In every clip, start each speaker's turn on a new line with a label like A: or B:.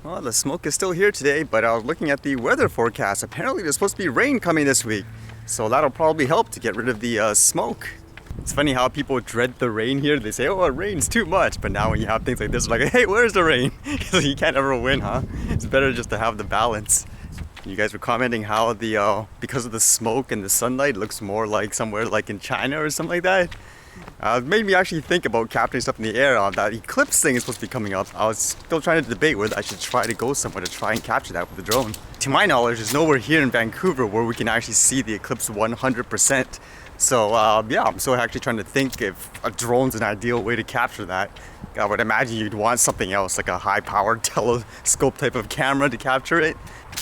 A: Well, the smoke is still here today, but I was looking at the weather forecast. Apparently, there's supposed to be rain coming this week, so that'll probably help to get rid of the smoke. It's funny how people dread the rain here. They say, oh, it rains too much, but now when you have things like this, it's like, hey, where's the rain? Because you can't ever win, huh? It's better just to have the balance. You guys were commenting how the because of the smoke and the sunlight, it looks more like somewhere like in China or something like that. It made me actually think about capturing stuff in the air. That eclipse thing is supposed to be coming up. I was still trying to debate whether I should try to go somewhere to try and capture that with a drone. To my knowledge, there's nowhere here in Vancouver where we can actually see the eclipse 100%. So yeah, I'm still actually trying to think if a drone's an ideal way to capture that. I would imagine you'd want something else, like a high-powered telescope type of camera to capture it.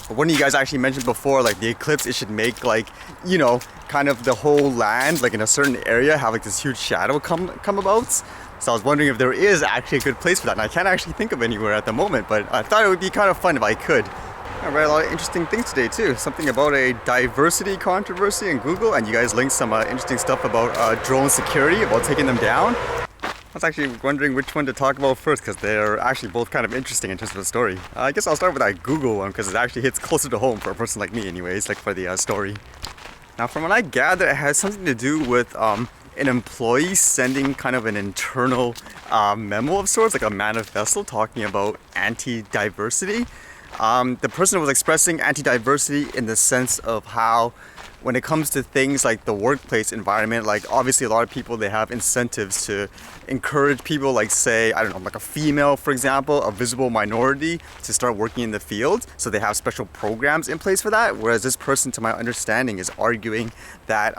A: But one of you guys actually mentioned before, like the eclipse, it should make like, you know, kind of the whole land, like in a certain area, have like this huge shadow come about. So I was wondering if there is actually a good place for that. And I can't actually think of anywhere at the moment, but I thought it would be kind of fun if I could. I read a lot of interesting things today too. Something about a diversity controversy in Google, and you guys linked some interesting stuff about drone security, about taking them down. I was actually wondering which one to talk about first because they're actually both kind of interesting in terms of the story. I guess I'll start with that Google one because it actually hits closer to home for a person like me anyways, like for the story. Now from what I gather, it has something to do with an employee sending kind of an internal memo of sorts, like a manifesto talking about anti-diversity. The person was expressing anti-diversity in the sense of how when it comes to things like the workplace environment, like obviously a lot of people, they have incentives to encourage people, like say, I don't know, like a female, for example, a visible minority to start working in the field. So they have special programs in place for that. Whereas this person, to my understanding, is arguing that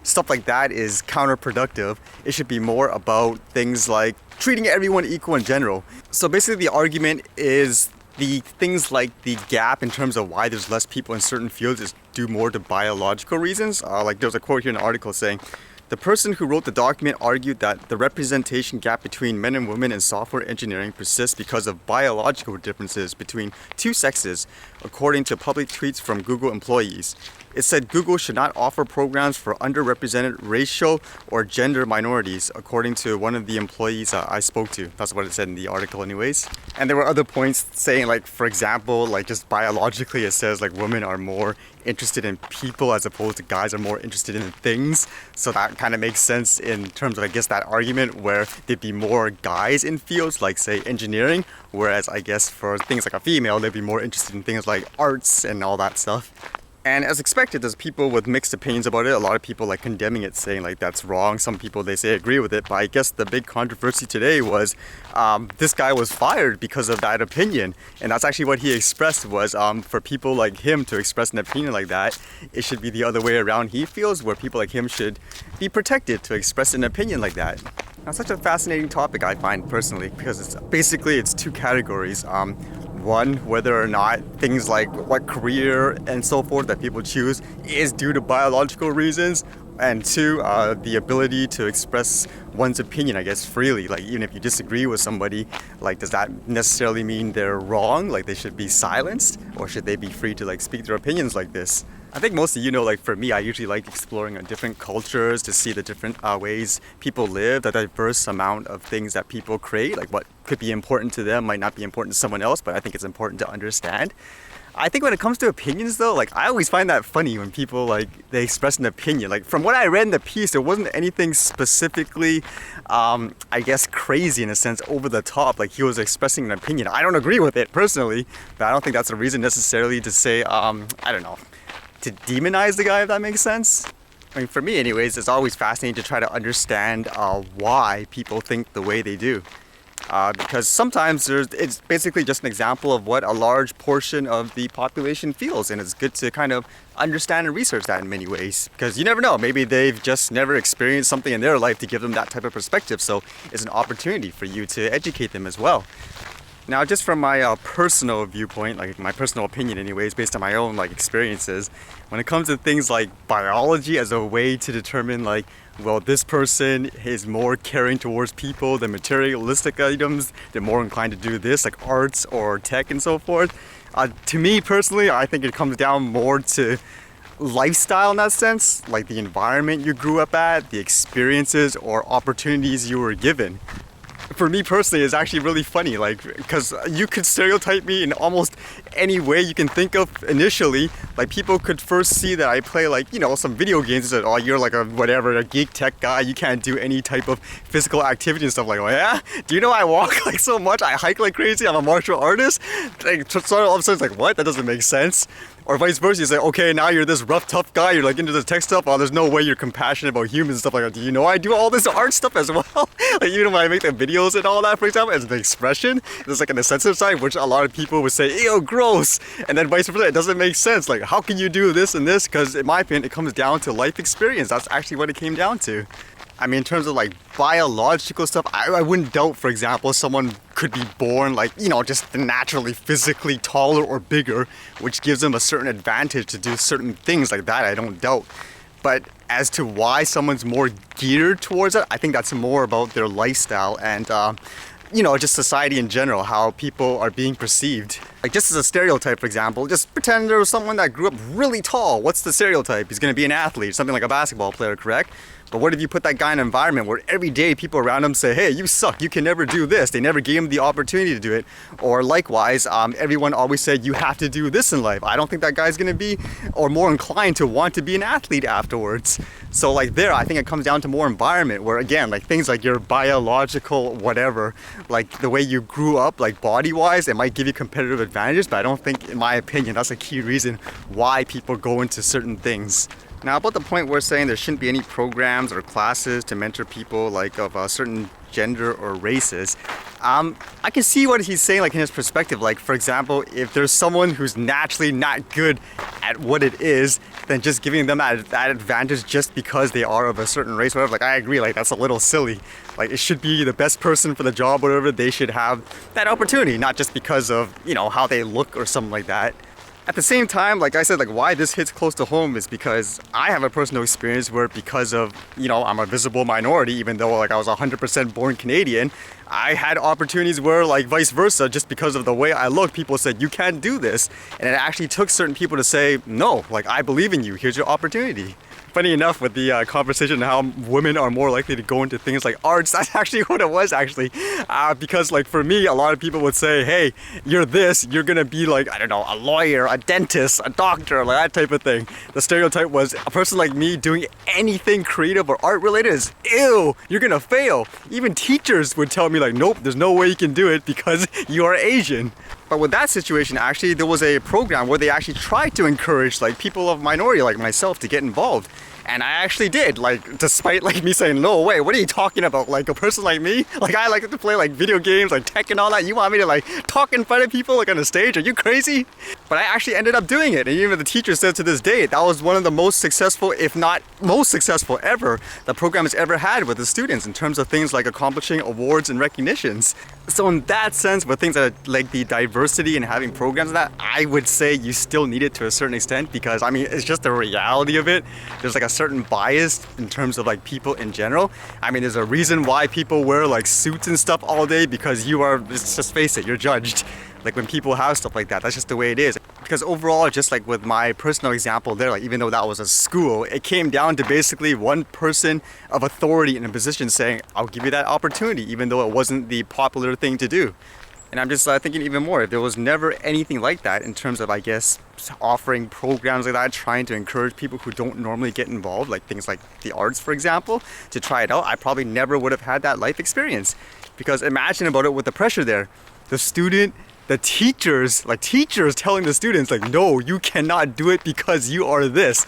A: stuff like that is counterproductive. It should be more about things like treating everyone equal in general. So basically the argument is the things like the gap in terms of why there's less people in certain fields is due more to biological reasons. Like there's a quote here in the article saying, the person who wrote the document argued that the representation gap between men and women in software engineering persists because of biological differences between two sexes, according to public tweets from Google employees. It said Google should not offer programs for underrepresented racial or gender minorities, according to one of the employees I spoke to. That's what it said in the article anyways. And there were other points saying, like, for example, like just biologically it says like women are more interested in people as opposed to guys are more interested in things. So that kind of makes sense in terms of, I guess, that argument where there'd be more guys in fields like, say, engineering, whereas I guess for things like a female, they'd be more interested in things like arts and all that stuff. And as expected, there's people with mixed opinions about it. A lot of people like condemning it, saying like that's wrong. Some people, they say, agree with it. But I guess the big controversy today was this guy was fired because of that opinion. And that's actually what he expressed was for people like him to express an opinion like that, it should be the other way around, he feels, where people like him should be protected to express an opinion like that. Now, such a fascinating topic, I find personally, because it's two categories. One, whether or not things like what career and so forth that people choose is due to biological reasons, and two, the ability to express one's opinion, I guess, freely. Like even if you disagree with somebody, like does that necessarily mean they're wrong? Like they should be silenced, or should they be free to like speak their opinions like this? I think most of you know, like for me, I usually like exploring different cultures to see the different ways people live, the diverse amount of things that people create, like what could be important to them might not be important to someone else, but I think it's important to understand. I think when it comes to opinions though, like I always find that funny when people like they express an opinion. Like from what I read in the piece, there wasn't anything specifically, I guess, crazy in a sense, over the top. Like he was expressing an opinion. I don't agree with it personally, but I don't think that's a reason necessarily to say, I don't know, to demonize the guy, if that makes sense. I mean, for me anyways, it's always fascinating to try to understand why people think the way they do. Because sometimes it's basically just an example of what a large portion of the population feels, and it's good to kind of understand and research that in many ways, because you never know, maybe they've just never experienced something in their life to give them that type of perspective, so it's an opportunity for you to educate them as well. Now, just from my personal viewpoint, like my personal opinion anyways, based on my own like experiences, when it comes to things like biology as a way to determine like, well, this person is more caring towards people than materialistic items, they're more inclined to do this, like arts or tech and so forth. To me personally, I think it comes down more to lifestyle in that sense, like the environment you grew up at, the experiences or opportunities you were given. for me personally, it's actually really funny, like, because you could stereotype me in almost any way you can think of initially. Like, people could first see that I play, like, you know, some video games and say, oh, you're like a whatever, a geek tech guy, you can't do any type of physical activity and stuff. Like, oh yeah? Do you know I walk like so much? I hike like crazy, I'm a martial artist? Like, so all of a sudden it's like, what? That doesn't make sense. Or vice versa, you say, okay, now you're this rough, tough guy, you're like into the tech stuff, oh, there's no way you're compassionate about humans and stuff like that. Do you know I do all this art stuff as well? Like, even when I make the videos and all that, for example, as an expression, there's like an sensitive side, which a lot of people would say, ew, gross. And then vice versa, it doesn't make sense. Like, how can you do this and this? Because in my opinion, it comes down to life experience. That's actually what it came down to. I mean, in terms of like biological stuff, I wouldn't doubt, for example, someone could be born like, you know, just naturally physically taller or bigger, which gives them a certain advantage to do certain things like that. I don't doubt. But as to why someone's more geared towards it, I think that's more about their lifestyle and, you know, just society in general, how people are being perceived. Like, just as a stereotype, for example, just pretend there was someone that grew up really tall. What's the stereotype? He's going to be an athlete, something like a basketball player, correct? But what if you put that guy in an environment where every day people around him say, hey, you suck, you can never do this. They never gave him the opportunity to do it. Or likewise, everyone always said, you have to do this in life. I don't think that guy's gonna be, or more inclined to want to be an athlete afterwards. So like there, I think it comes down to more environment where, again, like things like your biological whatever, like the way you grew up, like body-wise, it might give you competitive advantages, but I don't think, in my opinion, that's a key reason why people go into certain things. Now, about the point where saying there shouldn't be any programs or classes to mentor people like of a certain gender or races, I can see what he's saying, like in his perspective. Like, for example, if there's someone who's naturally not good at what it is, then just giving them that advantage just because they are of a certain race, whatever. Like, I agree, like that's a little silly. Like, it should be the best person for the job, whatever. They should have that opportunity, not just because of, you know, how they look or something like that. At the same time, like I said, like why this hits close to home is because I have a personal experience where, because of, you know, I'm a visible minority, even though like I was 100% born Canadian, I had opportunities where, like, vice versa, just because of the way I look, people said, you can't do this. And it actually took certain people to say, no, like, I believe in you, here's your opportunity. Funny enough, with the conversation how women are more likely to go into things like arts, that's actually what it was, actually. Because, like, for me, a lot of people would say, hey, you're this, you're gonna be like, I don't know, a lawyer, a dentist, a doctor, like that type of thing. The stereotype was a person like me doing anything creative or art related is, ew, you're gonna fail. Even teachers would tell me, like, nope, there's no way you can do it because you are Asian. But with that situation, actually, there was a program where they actually tried to encourage, like, people of minority like myself to get involved. And I actually did, like, despite like me saying, no way, what are you talking about? Like, a person like me? Like, I like to play like video games, like tech and all that. You want me to like talk in front of people like on a stage? Are you crazy? But I actually ended up doing it. And even the teacher said to this day, that was one of the most successful, if not most successful ever, the program has ever had with the students in terms of things like accomplishing awards and recognitions. So in that sense, with things that are like the diversity and having programs and that, I would say you still need it to a certain extent, because I mean, it's just the reality of it. There's like a certain bias in terms of like people in general. I mean, there's a reason why people wear like suits and stuff all day, because you are, just face it, you're judged. Like when people have stuff like that, that's just the way it is. Because overall, just like with my personal example there, like even though that was a school, it came down to basically one person of authority in a position saying, I'll give you that opportunity, even though it wasn't the popular thing to do. And I'm just thinking even more, if there was never anything like that in terms of, I guess, offering programs like that, trying to encourage people who don't normally get involved, like things like the arts, for example, to try it out, I probably never would have had that life experience. Because imagine about it with the pressure there. The student, the teachers telling the students, like, no, you cannot do it because you are this.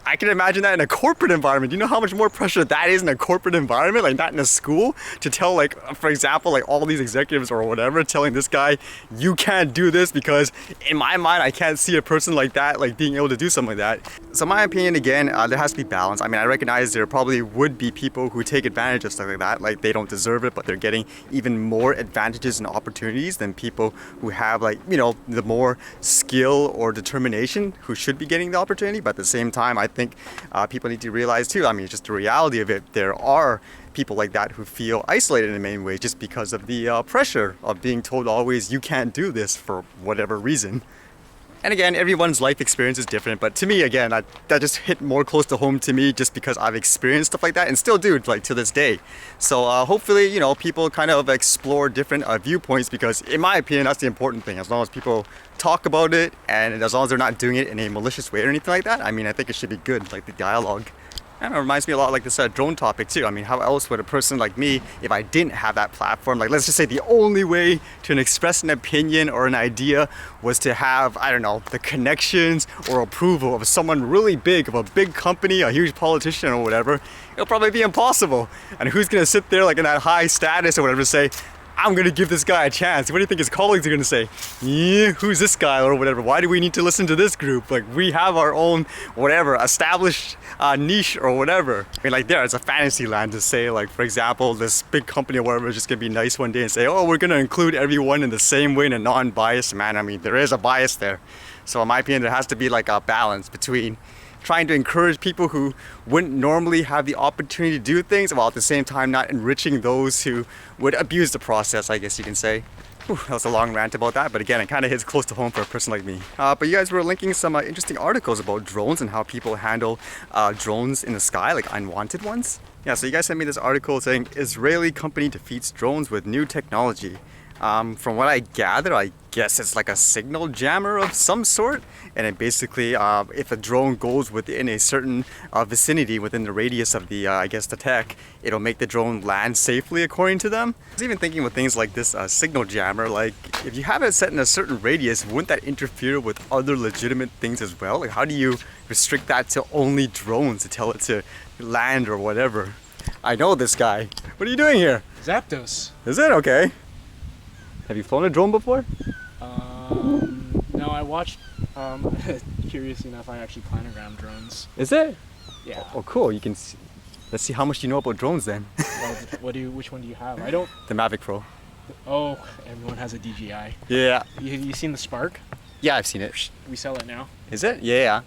A: I can imagine that in a corporate environment. Do you know how much more pressure that is in a corporate environment, like not in a school, to tell, like, for example, like all these executives or whatever, telling this guy, you can't do this, because in my mind, I can't see a person like that, like being able to do something like that. So my opinion, again, there has to be balance. I mean, I recognize there probably would be people who take advantage of stuff like that, like they don't deserve it, but they're getting even more advantages and opportunities than people who have, like, you know, the more skill or determination, who should be getting the opportunity. But at the same time, I think people need to realize too, I mean, it's just the reality of it. There are people like that who feel isolated in many ways just because of the pressure of being told always, you can't do this for whatever reason. And again, everyone's life experience is different, but to me, again, that just hit more close to home to me just because I've experienced stuff like that and still do, like to this day. So hopefully, you know, people kind of explore different viewpoints because in my opinion, that's the important thing. As long as people talk about it and as long as they're not doing it in a malicious way or anything like that, I mean, I think it should be good, like the dialogue. And it reminds me a lot like this drone topic too. I mean, how else would a person like me, if I didn't have that platform, like let's just say the only way to express an opinion or an idea was to have, I don't know, the connections or approval of someone really big, of a big company, a huge politician or whatever, it'll probably be impossible. And who's gonna sit there like in that high status or whatever say, I'm gonna give this guy a chance. What do you think his colleagues are gonna say? Yeah, who's this guy or whatever? Why do we need to listen to this group? Like we have our own whatever established niche or whatever. I mean, like it's a fantasy land to say, like for example, this big company or whatever is just gonna be nice one day and say, oh, we're gonna include everyone in the same way in a non-biased manner. I mean, there is a bias there. So in my opinion, there has to be like a balance between trying to encourage people who wouldn't normally have the opportunity to do things while at the same time not enriching those who would abuse the process, I guess you can say. Whew, that was a long rant about that, but again, it kind of hits close to home for a person like me. But you guys were linking some interesting articles about drones and how people handle drones in the sky, like unwanted ones. Yeah, so you guys sent me this article saying Israeli company defeats drones with new technology. From what I gather, I guess it's like a signal jammer of some sort. And it basically, if a drone goes within a certain vicinity, within the radius of the, I guess the tech, it'll make the drone land safely according to them. I was even thinking with things like this signal jammer, like if you have it set in a certain radius, wouldn't that interfere with other legitimate things as well? Like how do you restrict that to only drones to tell it to land or whatever? I know this guy. What are you doing here?
B: Zapdos.
A: Is it? Okay. Have you flown a drone before?
B: No, I watched, curious enough, I actually planogram drones.
A: Is it?
B: Yeah.
A: Oh, cool. You can see. Let's see how much you know about drones then.
B: Well, which one do you have? I don't.
A: The Mavic Pro.
B: Oh, everyone has a DJI.
A: Yeah.
B: You seen the Spark?
A: Yeah, I've seen it.
B: We sell it now.
A: Is it? Yeah.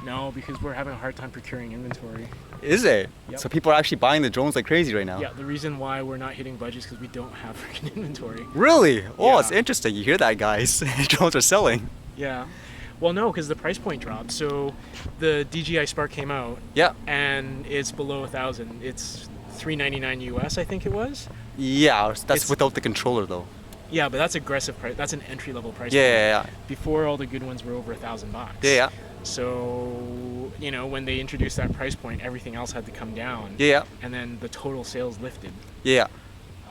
B: No, because we're having a hard time procuring inventory.
A: Is it?
B: Yep.
A: So people are actually buying the drones like crazy right now?
B: Yeah, the reason why we're not hitting budgets is because we don't have freaking inventory.
A: Really? Oh,
B: Yeah.
A: it's interesting. You hear that, guys? Drones are selling.
B: Yeah. Well, no, because the price point dropped. So the DJI Spark came out.
A: Yeah.
B: And it's below 1,000. It's $399 US, I think it was.
A: Yeah, that's
B: It's-
A: without the controller though.
B: Yeah, but that's aggressive price. That's an entry level price.
A: Yeah,
B: point.
A: yeah,
B: Before, all the good ones were over $1,000.
A: yeah. Yeah,
B: So, you know, when they introduced that price point, everything else had to come down.
A: yeah. Yeah,
B: And then the total sales lifted.
A: yeah.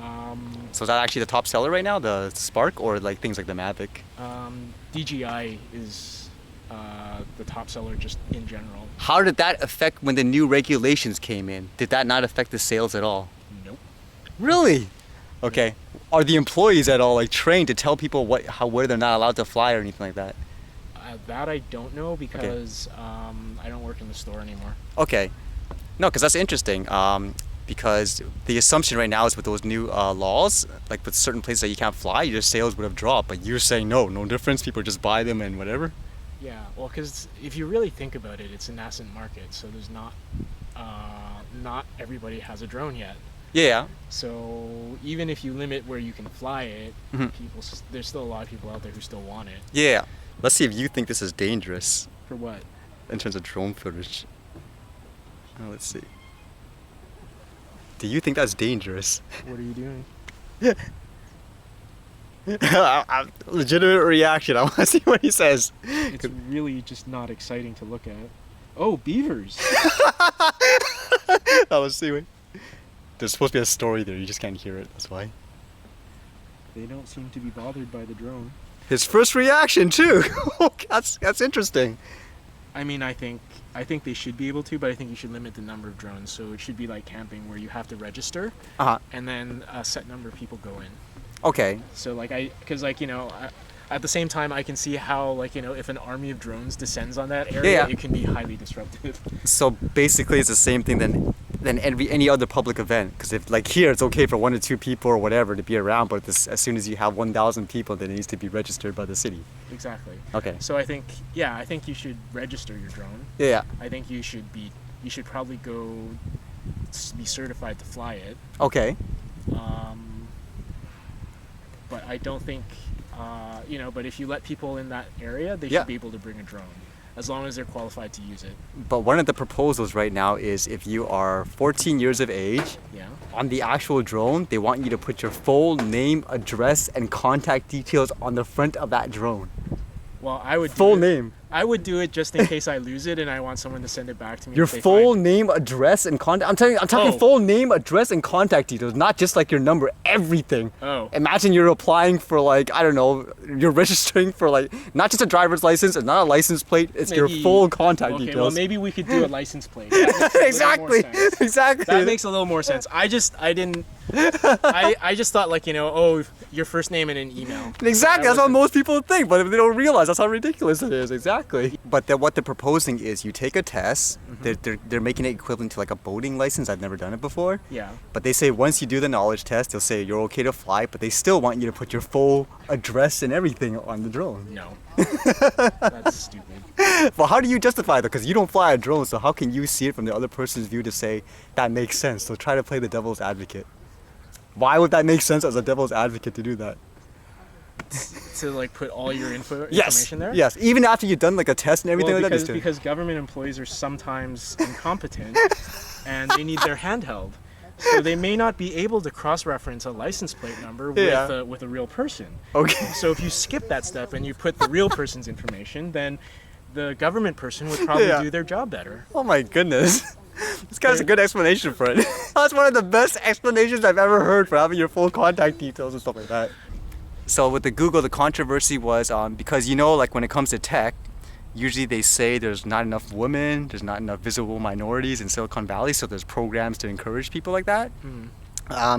B: Um,
A: So is that actually the top seller right now, the Spark, or like things like the Mavic?
B: DJI is the top seller just in general.
A: How did that affect when the new regulations came in? Did that not affect the sales at all?
B: Nope.
A: Really? Okay. Are the employees at all like trained to tell people where they're not allowed to fly or anything like that?
B: That I don't know because I don't work in the store anymore.
A: Okay. No, because that's interesting. Because the assumption right now is with those new laws, like with certain places that you can't fly, your sales would have dropped. But you're saying no difference. People just buy them and whatever.
B: Yeah, well, because if you really think about it, it's a nascent market, so there's not everybody has a drone yet.
A: Yeah.
B: So even if you limit where you can fly it,
A: Mhm.
B: there's still a lot of people out there who still want it.
A: Yeah. Let's see if you think this is dangerous
B: For what?
A: in terms of drone footage. Let's see. Do you think that's dangerous?
B: What are you doing?
A: Legitimate reaction. I want to see what he says.
B: It's really just not exciting to look at. Oh, beavers!
A: Let's see. Wait. There's supposed to be a story there. You just can't hear it. That's why.
B: They don't seem to be bothered by the drone.
A: His first reaction too. That's interesting.
B: I mean, I think they should be able to, but I think you should limit the number of drones. So it should be like camping, where you have to register, and then a set number of people go in.
A: Okay.
B: So because at the same time, I can see how if an army of drones descends on that area,
A: Yeah.
B: it can be highly disruptive.
A: So basically, it's the same thing than any other public event. Because if like here, it's okay for 1 or 2 people or whatever to be around, but as soon as you have 1,000 people, then it needs to be registered by the city.
B: Exactly.
A: Okay.
B: So I think you should register your drone.
A: Yeah.
B: I think you should probably go be certified to fly it.
A: Okay.
B: But I don't think But if you let people in that area, they
A: Yeah.
B: should be able to bring a drone, as long as they're qualified to use it.
A: But one of the proposals right now is if you are 14 years of age,
B: Yeah.
A: on the actual drone, they want you to put your full name, address, and contact details on the front of that drone.
B: Well, I would
A: Full
B: do it.
A: name.
B: I would do it just in case I lose it and I want someone to send it back to me.
A: Your
B: if they
A: full
B: find-
A: name, address, and contact. I'm talking
B: Oh.
A: full name, address, and contact details, not just like your number, everything.
B: Oh.
A: Imagine you're applying for like, I don't know, you're registering for like, not just a driver's license, it's not a license plate, it's your
B: Maybe-
A: full contact
B: Okay,
A: details.
B: well, maybe we could do a license plate. That makes a little more
A: Exactly,
B: sense.
A: exactly.
B: That makes a little more sense. I just thought like, your first name and an email.
A: Exactly,
B: I
A: that's what
B: wasn't-
A: most people think, but they don't realize that's how ridiculous it is. Exactly. But what they're proposing is you take a test. They're making it equivalent to like a boating license. I've never done it before.
B: Yeah.
A: But they say once you do the knowledge test, they'll say you're okay to fly, but they still want you to put your full address and everything on the drone.
B: No. That's stupid.
A: Well, how do you justify that? Because you don't fly a drone, so how can you see it from the other person's view to say that makes sense? So try to play the devil's advocate. Why would that make sense as a devil's advocate to do that?
B: To like put all your
A: Yes.
B: information there?
A: Yes. Even after you've done like a test and everything
B: Well,
A: like
B: because,
A: that.
B: because government employees are sometimes incompetent and they need their hand held. So they may not be able to cross-reference a license plate number
A: Yeah.
B: with a real person.
A: Okay.
B: So if you skip that step and you put the real person's information, then the government person would probably
A: Yeah.
B: do their job better.
A: Oh my goodness. This guy's a good explanation for it. That's one of the best explanations I've ever heard for having your full contact details and stuff like that. So with the Google, the controversy was because like when it comes to tech, usually they say there's not enough women, there's not enough visible minorities in Silicon Valley, so there's programs to encourage people like that.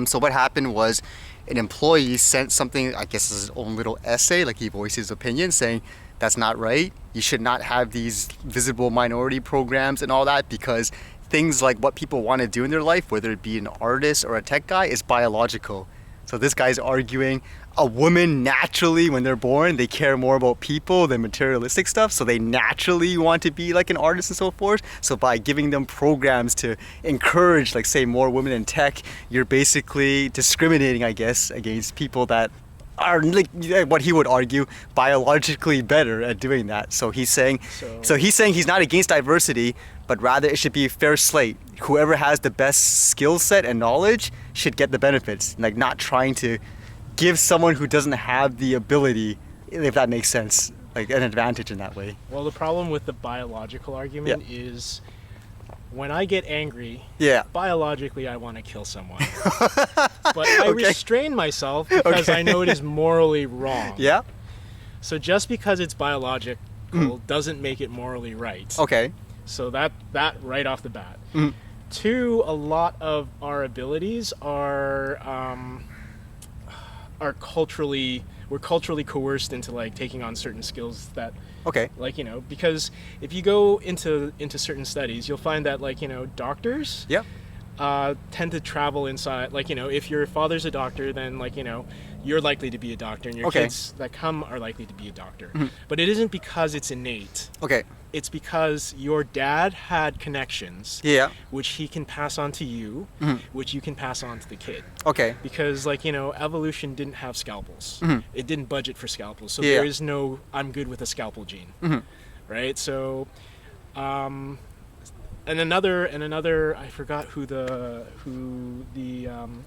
A: So what happened was an employee sent something, I guess his own little essay, like he voiced his opinion saying that's not right. You should not have these visible minority programs and all that because things like what people want to do in their life, whether it be an artist or a tech guy, is biological. So this guy's arguing a woman naturally, when they're born, they care more about people than materialistic stuff. So they naturally want to be like an artist and so forth. So by giving them programs to encourage, like say, more women in tech, you're basically discriminating, I guess, against people that are like what he would argue biologically better at doing that. So he's saying he's not against diversity, but rather it should be a fair slate. Whoever has the best skill set and knowledge should get the benefits, like not trying to give someone who doesn't have the ability, if that makes sense, like an advantage in that way.
B: Well, the problem with the biological argument is when I get angry, biologically I want to kill someone. But I restrain myself because I know it is morally wrong.
A: Yeah.
B: So just because it's biological doesn't make it morally right.
A: Okay.
B: So that right off the bat. Two, a lot of our abilities are culturally coerced into like taking on certain skills that like because if you go into certain studies, you'll find that like doctors tend to travel inside, like if your father's a doctor, then like you're likely to be a doctor, and your kids that come are likely to be a doctor. But it isn't because it's innate. It's because your dad had connections, which he can pass on to you, which you can pass on to the kid. Because like evolution didn't have scalpels. It didn't budget for scalpels, so there is no I'm good with a scalpel gene, right? So, and another I forgot who the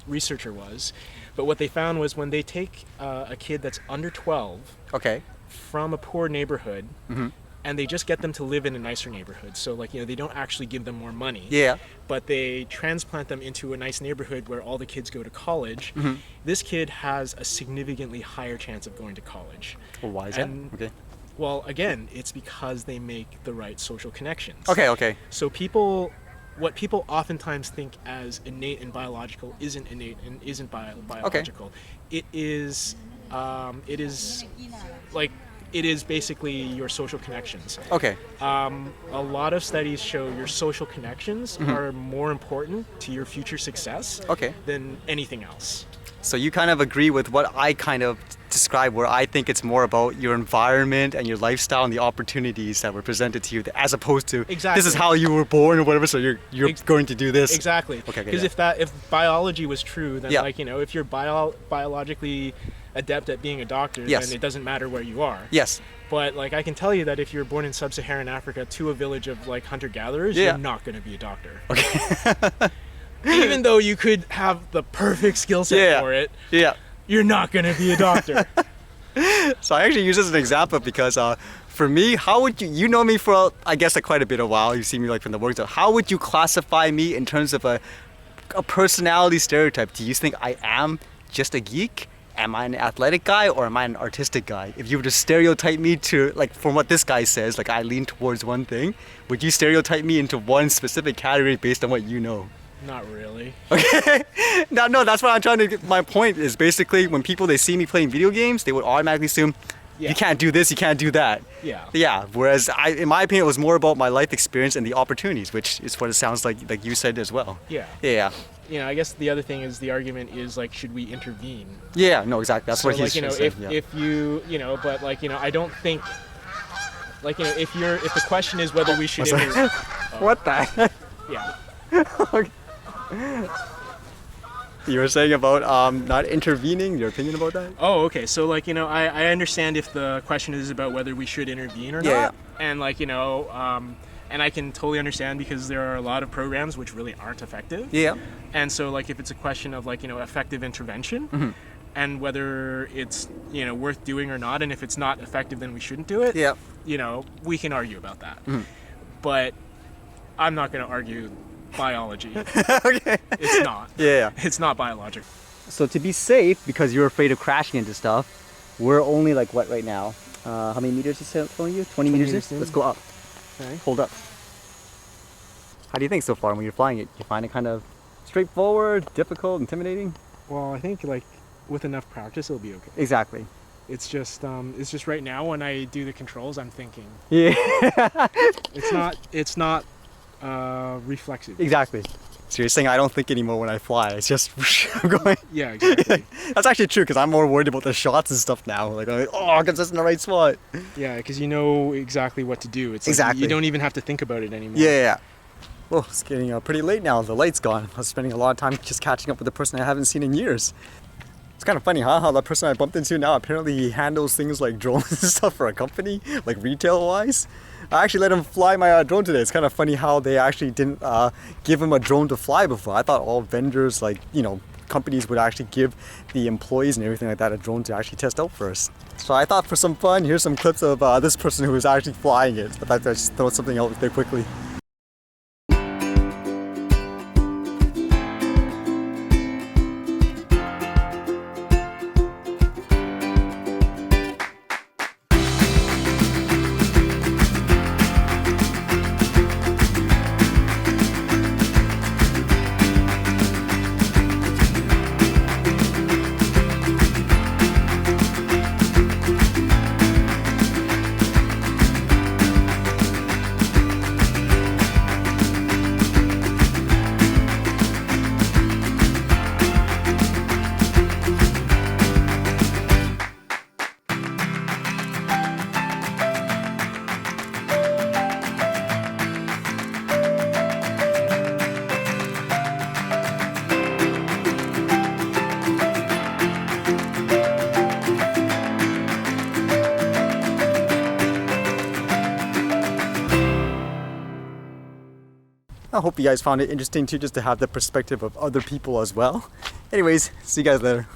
B: researcher was, but what they found was when they take a kid that's under 12, from a poor neighborhood. And they just get them to live in a nicer neighborhood. So like, they don't actually give them more money. But they transplant them into a nice neighborhood where all the kids go to college. This kid has a significantly higher chance of going to college.
A: Well, why is that?
B: Well, again, it's because they make the right social connections. So what people oftentimes think as innate and biological isn't innate and isn't biological. It is basically your social connections. A lot of studies show your social connections are more important to your future success than anything else.
A: So you kind of agree with what I kind of describe, where I think it's more about your environment and your lifestyle and the opportunities that were presented to you, as opposed to this is how you were born or whatever. So you're going to do this.
B: Exactly. Because if biology was true, then like if you're biologically adept at being a doctor,
A: yes.
B: then it doesn't matter where you are.
A: Yes.
B: But like I can tell you that if you're born in sub-Saharan Africa to a village of like hunter-gatherers, you're not going to be a doctor.
A: Okay.
B: Even though you could have the perfect skill set for it, you're not going to be a doctor.
A: So I actually use this as an example because for me, how would you know me for, I guess, like quite a bit of while. You see me like from the work. So how would you classify me in terms of a personality stereotype? Do you think I am just a geek? Am I an athletic guy or am I an artistic guy? If you were to stereotype me to, like, from what this guy says, like I lean towards one thing, would you stereotype me into one specific category based on what you know?
B: Not really.
A: Okay. No, that's what I'm trying to get. My point is basically when people, they see me playing video games, they would automatically assume, you can't do this, you can't do that. Yeah. Whereas in my opinion, it was more about my life experience and the opportunities, which is what it sounds like you said as well. Yeah.
B: You know, I guess the other thing is the argument is like, should we intervene?
A: Yeah, no, exactly. That's
B: so,
A: what he's
B: saying. If you, but like, I don't think, like, if the question is whether we should intervene.
A: What the heck?
B: Yeah.
A: Okay. You were saying about not intervening, your opinion about that?
B: Oh, okay. So like, I understand if the question is about whether we should intervene or not. And like, and I can totally understand because there are a lot of programs which really aren't effective. And so like if it's a question of like, effective intervention and whether it's, worth doing or not, and if it's not effective then we shouldn't do it. We can argue about that. But I'm not going to argue biology.
A: Okay.
B: It's not. It's not biological.
A: So to be safe, because you're afraid of crashing into stuff, we're only like what right now? How many meters is it telling you? 20 meters in? Let's go up.
B: Okay.
A: Hold up. How do you think so far when you're flying it? Do you find it kind of straightforward, difficult, intimidating?
B: Well, I think like with enough practice it'll be okay.
A: Exactly.
B: It's just right now when I do the controls I'm thinking.
A: Yeah.
B: It's not reflexive.
A: Exactly. So you're saying I don't think anymore when I fly. It's just I'm going.
B: Yeah, exactly.
A: That's actually true because I'm more worried about the shots and stuff now. Like, oh, because it's in the right spot.
B: Yeah, because you know exactly what to do. It's like
A: exactly.
B: You don't even have to think about it anymore.
A: Yeah. Well, it's getting pretty late now. The light's gone. I was spending a lot of time just catching up with the person I haven't seen in years. It's kind of funny, huh? How that person I bumped into now, apparently he handles things like drones and stuff for a company, like retail-wise. I actually let him fly my drone today. It's kind of funny how they actually didn't give him a drone to fly before. I thought all vendors, like, companies would actually give the employees and everything like that a drone to actually test out first. So I thought for some fun, here's some clips of this person who was actually flying it. I thought I'd just throw something out there quickly. I hope you guys found it interesting too, just to have the perspective of other people as well. Anyways, see you guys later.